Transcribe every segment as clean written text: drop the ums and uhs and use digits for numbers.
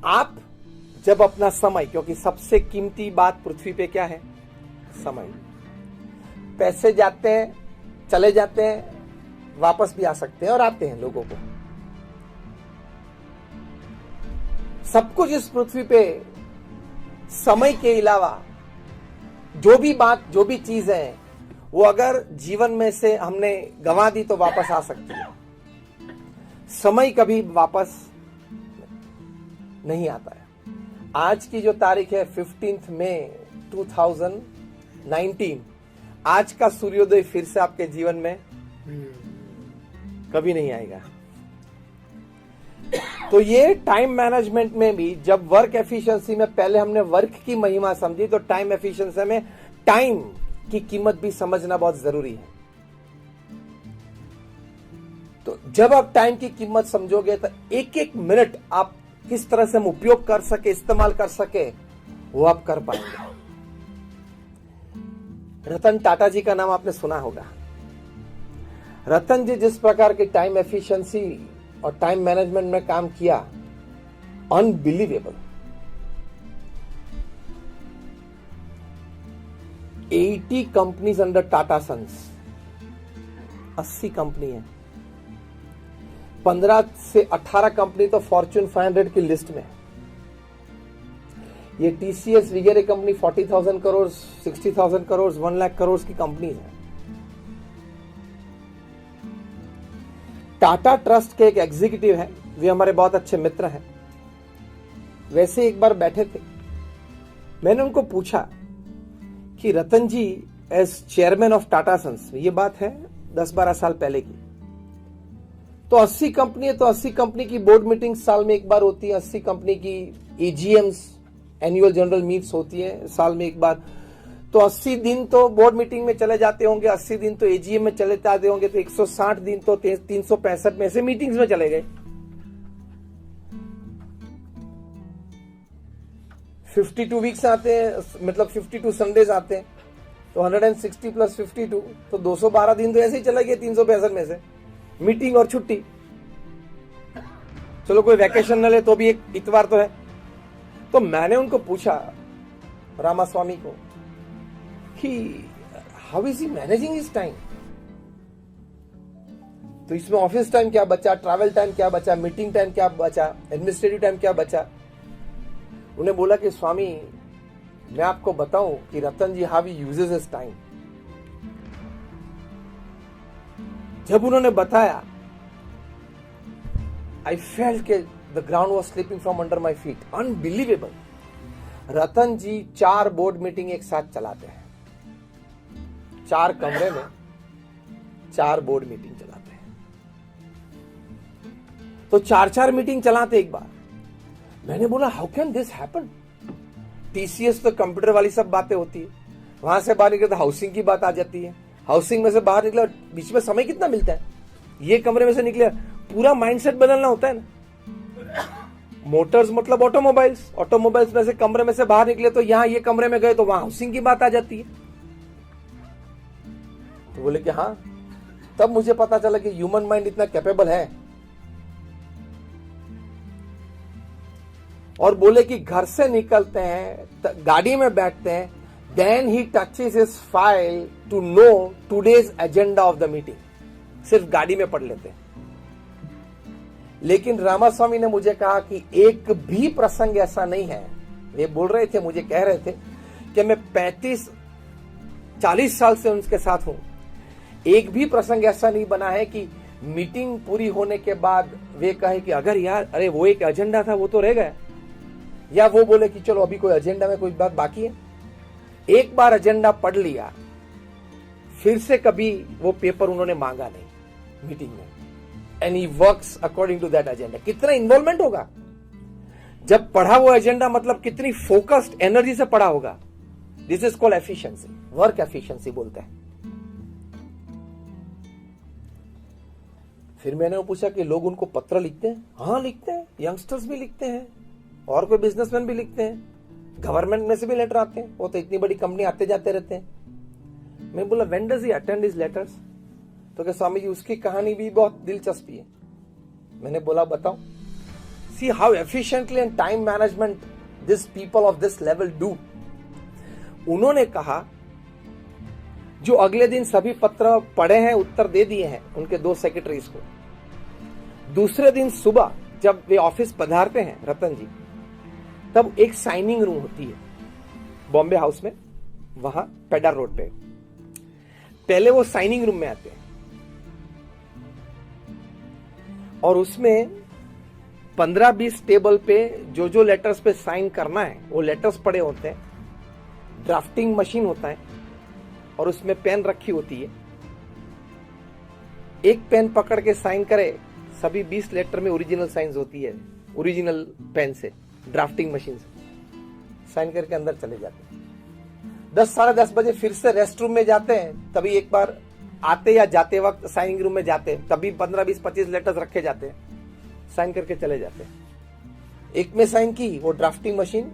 आप जब अपना समय, क्योंकि सबसे कीमती बात पृथ्वी पे क्या है? समय। पैसे जाते हैं, चले जाते हैं, वापस भी आ सकते हैं और आते हैं लोगों को। सब कुछ इस पृथ्वी पे समय के अलावा जो भी बात, जो भी चीज है, वो अगर जीवन में से हमने गंवा दी तो वापस आ सकती है। समय कभी वापस नहीं आता है। आज की जो तारीख है 15 मई 2019, आज का सूर्योदय फिर से आपके जीवन में कभी नहीं आएगा। तो ये टाइम मैनेजमेंट में भी, जब वर्क एफिशिएंसी में पहले हमने वर्क की महिमा समझी, तो टाइम एफिशिएंसी में टाइम की कीमत भी समझना बहुत जरूरी है। तो जब आप टाइम की कीमत समझोगे तो एक एक मिनट आप किस तरह से हम उपयोग कर सके, इस्तेमाल कर सके, वो आप कर पाएंगे। रतन टाटा जी का नाम आपने सुना होगा। रतन जी जिस प्रकार की टाइम एफिशिएंसी और टाइम मैनेजमेंट में काम किया, unbelievable. 80 companies under Tata sons, 80 company है। 15 से 18 कंपनी तो फॉर्च्यून 500 की लिस्ट में। ये टीसीएस वगैरह कंपनी 40,000 करोड़, 60,000 करोड़, 1 लाख करोड़ की कंपनी है। टाटा ट्रस्ट के एक एग्जीक्यूटिव है, वे हमारे बहुत अच्छे मित्र हैं। वैसे एक बार बैठे थे, मैंने उनको पूछा कि Ratan ji as chairman of Tata Sons, ये बात है 10-12 साल पहले की, तो 80 कंपनी है, तो 80 कंपनी की बोर्ड मीटिंग साल में एक बार होती है, 80 कंपनी की एजीएम्स, एनुअल जनरल मीट्स होती है साल में एक बार, तो 80 दिन तो बोर्ड मीटिंग में चले जाते होंगे, 80 दिन तो एजीएम में चले जाते होंगे, तो 160 दिन तो 365 में से मीटिंग्स में चले गए। 52 वीक्स आते हैं, मतलब 52 संडेज आते हैं, तो 160 प्लस 52 तो 212 दिन तो ऐसे ही चले गए 365 में से, मीटिंग और छुट्टी। चलो कोई वैकेशन न ले तो भी एक इतवार तो है। तो मैंने उनको पूछा, रामास्वामी को, कि how is he managing his time? तो इसमें ऑफिस टाइम क्या बचा, ट्रैवल टाइम क्या बचा, मीटिंग टाइम क्या बचा, एडमिनिस्ट्रेटिव टाइम क्या बचा? उन्हें बोला कि स्वामी, मैं आपको बताऊं कि Ratan ji how he uses his time. जब उन्होंने बताया, आई फेल्ट के the ground was slipping from under my feet. Unbelievable. Ratan ji 4 board meeting एक साथ चलाते हैं, 4 कमरे में 4 बोर्ड मीटिंग चलाते हैं। तो 4-4 मीटिंग चलाते एक बार। मैंने बोला how can this happen? TCS तो कंप्यूटर वाली सब बातें होती है, वहां से बाहर निकले तो हाउसिंग की बात आ जाती है, हाउसिंग में से बाहर निकला, बीच में समय कितना मिलता है? ये कमरे में से निकले, पूरा माइंडसेट बदलना होता है ना। मोटर्स मतलब ऑटोमोबाइल्स, ऑटोमोबाइल्स में से कमरे में से बाहर निकले तो यहां ये कमरे में गए तो वहां हाउसिंग की बात आ जाती है। तो बोले कि हाँ, तब मुझे पता चला कि ह्यूमन माइंड इतना कैपेबल है। और बोले कि घर से निकलते हैं, गाड़ी में बैठते हैं, then he touches his file to know today's agenda of the meeting. सिर्फ गाड़ी में पढ़ लेते हैं। लेकिन रामास्वामी ने मुझे कहा कि एक भी प्रसंग ऐसा नहीं है, वे बोल रहे थे, मुझे कह रहे थे कि मैं 35-40 साल से उनके साथ हूं, एक भी प्रसंग ऐसा नहीं बना है कि मीटिंग पूरी होने के बाद वे कहे कि अगर यार, अरे वो एक एजेंडा था वो तो रह गया, या वो बोले कि चलो अभी कोई एजेंडा में कोई बात बाकी है। एक बार एजेंडा पढ़ लिया, फिर से कभी वो पेपर उन्होंने मांगा नहीं मीटिंग में। And he works according to that agenda. कितना इन्वॉल्वमेंट होगा जब पढ़ा वो एजेंडा, मतलब कितनी फोकस्ड एनर्जी से पढ़ा होगा। This is called efficiency, work efficiency बोलते हैं। फिर मैंने वो पूछा कि लोग उनको पत्र लिखते हैं? हाँ लिखते हैं, यंगस्टर्स भी लिखते हैं और कोई बिजनेसमैन भी लिखते हैं, गवर्नमेंट में से भी लेटर आते हैं, वो तो इतनी बड़ी कंपनी आते जाते रहते हैं। मैं बोला when does he attend his letters? तो क्या स्वामी जी उसकी कहानी भी बहुत दिलचस्पी है। मैंने बोला बताओ। See how efficiently and time management this people of this level do. उन्होंने कहा जो अगले दिन सभी पत्र पढ़े हैं, उत्तर दे दिए हैं उनके 2 सेक्रेटरीज को, दूसरे दिन सुबह जब वे ऑफिस पधारते हैं रतन जी, तब एक साइनिंग रूम होती है बॉम्बे हाउस में, वहां पेडर रोड पे। पहले वो साइनिंग रूम में आते हैं और उसमें 15-20 टेबल पे जो लेटर्स पे साइन करना है वो लेटर्स पड़े होते हैं, ड्राफ्टिंग मशीन होता है और उसमें पेन रखी होती है। एक पेन पकड़ के साइन करे, सभी 20 लेटर में ओरिजिनल साइंस होती है, ओरिजिनल पेन से, ड्राफ्टिंग मशीन से साइन करके अंदर चले जाते हैं। 10-10:30 बजे फिर से रेस्ट रूम में जाते हैं, तभी एक बार आते या जाते वक्त साइनिंग रूम में जाते हैं, तभी 15-20-25 लेटर्स रखे जाते हैं, साइन करके चले जाते हैं। एक में साइन की, वो ड्राफ्टिंग मशीन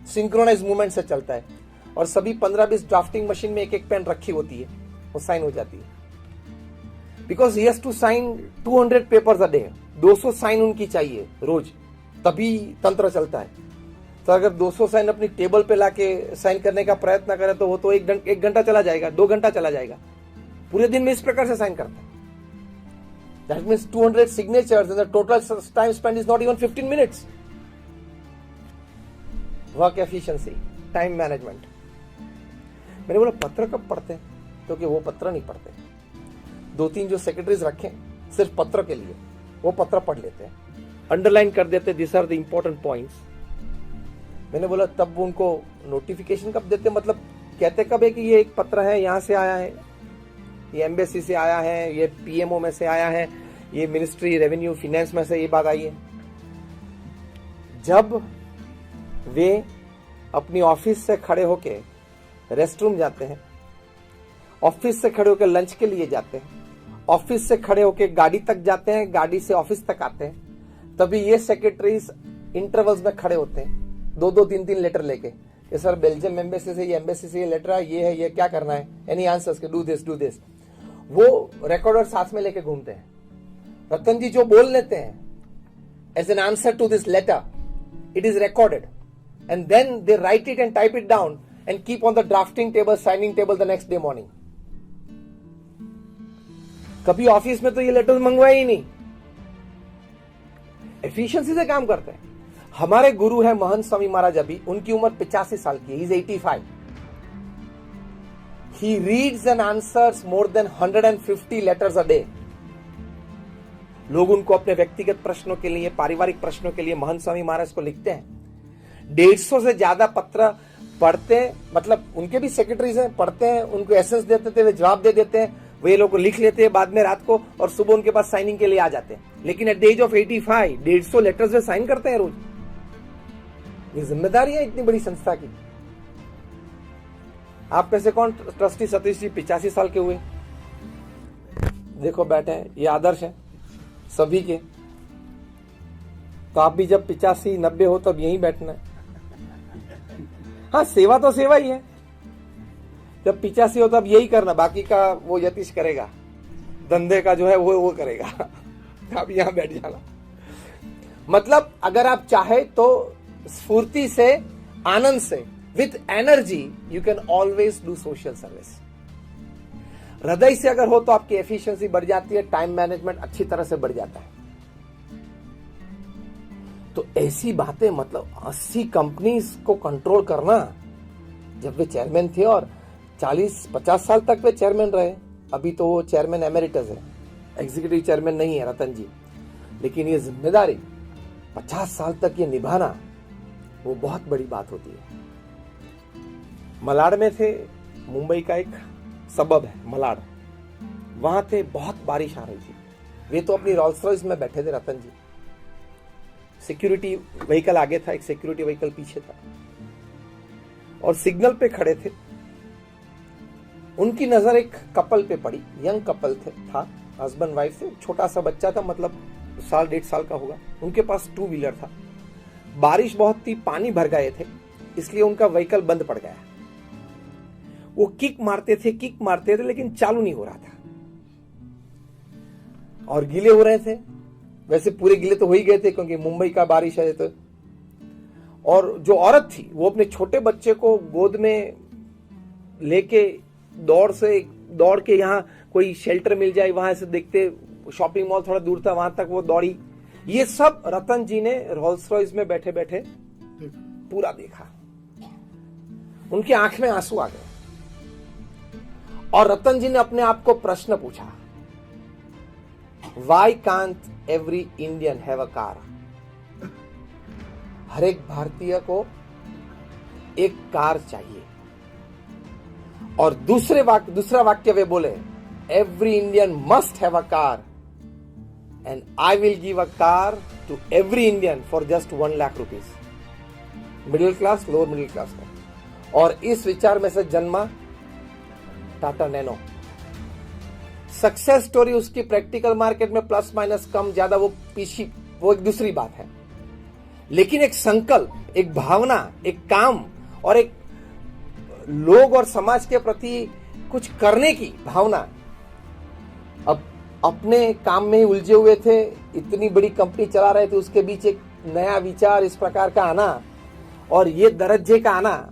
सिंक्रोनाइज मूवमेंट से चलता है और सभी 15-20 ड्राफ्टिंग मशीन में एक पेन रखी होती है, वो साइन हो जाती है। Because he has to sign 200 papers a day, 200 sign उनकी चाहिए रोज, तभी तंत्र चलता है। तो अगर 200 साइन अपनी टेबल पे लाके साइन करने का प्रयत्न करे तो वो तो 1 घंटा चला जाएगा, 2 घंटा चला जाएगा। पूरे दिन में इस प्रकार से साइन करता है। That means 200 signatures and the total time spend is not even 15 minutes. Work efficiency, time management. मैंने बोला पत्र कब पढ़ते हैं? तो कि वो पत्र नहीं पढ़ते, 2-3 जो सेक्रेटरीज रखे सिर्फ पत्र के लिए, वो पत्र पढ़ लेते हैं, अंडरलाइन कर देते, this are the important points. मैंने बोला तब वो उनको नोटिफिकेशन कब देते, मतलब कहते कब है कि ये एक पत्र है, यहां से आया है, ये एम्बेसी से आया है, ये पीएमओ में से आया है, ये मिनिस्ट्री रेवेन्यू फाइनेंस में से ये बात आई है। जब वे अपनी ऑफिस से खड़े होके रेस्ट रूम जाते हैं, ऑफिस से खड़े होकर लंच के लिए जाते हैं, ऑफिस से खड़े होकर गाड़ी तक जाते हैं, गाड़ी से ऑफिस तक आते हैं, तभी ये सेक्रेटरीज इंटरवल्स में खड़े होते हैं 2-2, 3-3 लेटर लेके, ये सर बेल्जियम एम्बेसी से, ये एम्बेसी से ये लेटर है, ये क्या करना है, एनी आंसर्स के, डू दिस। वो रिकॉर्डर साथ में लेके घूमते हैं। रतन जी जो बोल लेते हैं as an answer to this letter, it is recorded and then they write it and type it down and keep on the drafting table, signing table the next day morning. कभी ऑफिस में तो ये letter मंगवाए ही नहीं, efficiency से काम करते हैं। हमारे गुरु है महंत स्वामी महाराज, अभी उनकी उम्र 85 साल की है, he is 85। He reads and answers more than 150 letters a day. लोग उनको अपने व्यक्तिगत प्रश्नों के लिए, पारिवारिक प्रश्नों के लिए महंत स्वामी महाराज को लिखते हैं। 150 से ज्यादा पत्र पढ़ते हैं, मतलब उनके भी सेक्रेटरीज हैं, पढ़ते हैं, उनको एसेंस देते थे, वे जवाब दे देते हैं, वे लोग लिख लेते हैं बाद में रात को, और सुबह उनके पास साइनिंग के लिए आ जाते हैं। लेकिन at the age of 85 150 letters वे साइन करते हैं रोज। ये जिम्मेदारी है इतनी बड़ी संस्था की। आप में से कौन ट्रस्टी सतीश जी 85 साल के हुए? देखो बैठे हैं, ये आदर्श है सभी के। तो आप भी जब 85-90 हो तब यहीं बैठना है। हाँ, सेवा तो सेवा ही है। जब 85 हो तब यही करना, बाकी का वो यतीश करेगा, धंधे का जो है वो करेगा। आप यहां बैठ जाना। मतलब अगर आप चाहे तो स्फूर्ति से, आनंद से, with energy you can always do social service. हृदय से अगर हो तो आपकी एफिशिएंसी बढ़ जाती है, टाइम मैनेजमेंट अच्छी तरह से बढ़ जाता है। तो ऐसी बातें, मतलब 80 कंपनीज को कंट्रोल करना, जब वे चेयरमैन थे और 40-50 साल तक वे चेयरमैन रहे। अभी तो वो चेयरमैन एमेरिटस है, एग्जीक्यूटिव चेयरमैन नहीं है रतन जी, लेकिन ये जिम्मेदारी 50 साल तक ये निभाना वो बहुत बड़ी बात होती है। मलाड में थे, मुंबई का एक सबब है मलाड, वहां थे, बहुत बारिश आ रही थी। वे तो अपनी रोल्स रॉयस में बैठे थे रतन जी, सिक्योरिटी व्हीकल आगे था, एक सिक्योरिटी व्हीकल पीछे था, और सिग्नल पे खड़े थे। उनकी नजर एक कपल पे पड़ी, यंग कपल था, हस्बैंड वाइफ थे, छोटा सा बच्चा था, मतलब 1.5 साल का होगा। उनके पास 2 व्हीलर था, बारिश बहुत थी, पानी भर गए थे, इसलिए उनका व्हीकल बंद पड़ गया। वो किक मारते थे, लेकिन चालू नहीं हो रहा था, और गीले हो रहे थे, वैसे पूरे गीले तो हो ही गए थे क्योंकि मुंबई का बारिश है तो। और जो औरत थी वो अपने छोटे बच्चे को गोद में लेके दौड़ के यहाँ कोई शेल्टर मिल जाए वहां से देखते, शॉपिंग मॉल थोड़ा दूर था वहां तक वो दौड़ी। ये सब रतन जी ने रोल्स रॉयस में बैठे बैठे पूरा देखा। उनकी आंख में आंसू आ गए और रतन जी ने अपने आप को प्रश्न पूछा, why can't every Indian have a car? हर एक भारतीय को एक कार चाहिए। और दूसरा वाक्य वे बोले, every Indian must have a car and I will give a car to every Indian for just 1 lakh rupees. Middle class, lower middle class का। और इस विचार में से जन्मा टाटा नैनो। सक्सेस स्टोरी उसकी प्रैक्टिकल मार्केट में प्लस माइनस कम ज्यादा वो एक दूसरी बात है, लेकिन एक संकल्प, एक भावना, एक काम और एक लोग और समाज के प्रति कुछ करने की भावना। अब अपने काम में ही उलझे हुए थे, इतनी बड़ी कंपनी चला रहे थे, उसके बीच एक नया विचार इस प्रकार का आना और ये दरज्जे का आना,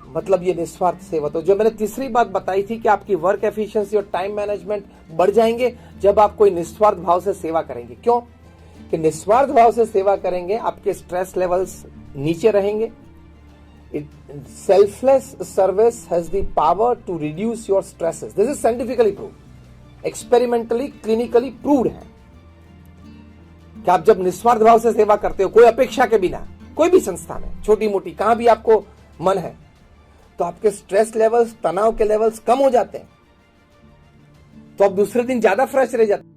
मतलब ये निस्वार्थ सेवा। तो जो मैंने तीसरी बात बताई थी कि आपकी वर्क एफिशिएंसी और टाइम मैनेजमेंट बढ़ जाएंगे जब आप कोई निस्वार्थ भाव से सेवा करेंगे। क्यों? कि निस्वार्थ भाव से सेवा करेंगे आपके स्ट्रेस लेवल्स नीचे रहेंगे। Selfless service has the power to reduce your stresses. This is scientifically proved, experimentally, clinically proved है कि आप जब निस्वार्थ भाव से सेवा करते हो, कोई अपेक्षा के बिना, कोई भी संस्था में, छोटी मोटी, कहां भी आपको मन है, तो आपके स्ट्रेस लेवल्स, तनाव के लेवल्स कम हो जाते हैं, तो आप दूसरे दिन ज्यादा फ्रेश रह जाते हैं।